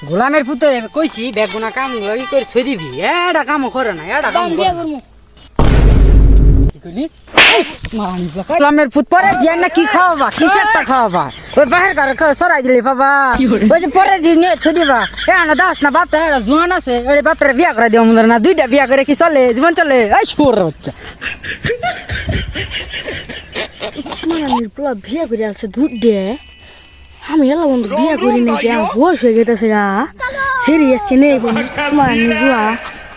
গোলামের পুতে কইছি বেগুনা কাম লাগি করে ছই দিবি এটা কাম করে না এটা কাম করে কি কইলি মানি গোলামের পুত পরে জিয়া না কি খাওয়াবা কিসেরটা খাওয়াবা ওই বাহির করে সরাই দিলি বাবা ওই যে পরে জি নিয়ে ছই দিবা না দাস না বাপটা এটা জোয়ান আছে ওই বাপটার বিয়া করে দিও মনে না দুইটা বিয়া করে কি চলে জীবন চলে এই সুর বাচ্চা মানির পোলা বিয়া করে আছে দুধ দে আমি এলা বন্ধু বিয়া করি নাকি আমার বয়স হয়ে গেছে গা সিরিয়াস কে নেই মানি গুলা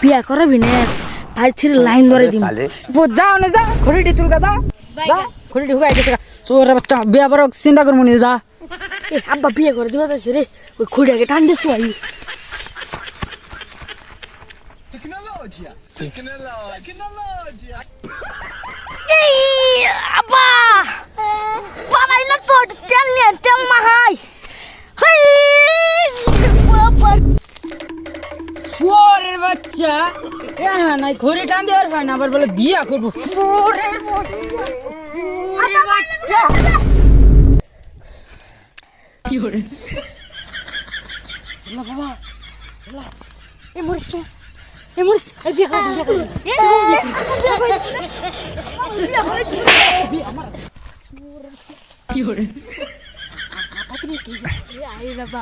বিয়া করাবি না ভাই ছেড়ে লাইন ধরে দিন যাও না যা খড়িটি তুলকা দাও যা খড়িটি হুকাই গেছে চোর বাচ্চা বিয়া বড় চিন্তা করবো নি যা আব্বা বিয়ে করে দিবা যাচ্ছে রে ওই খুঁড়িয়াকে টান দিস আই আব্বা পালাই না তো তেল নিয়ে তেল মাহাই শুয়োরের বাচ্চা নাই ঘড়ি টান দেওয়ার হয় না আবার বলে বিয়া করবো শুয়োরের বাচ্চা কি করে বাবা এ মরিস না এ মরিস এই বিয়ে করে কি করে আই বাবা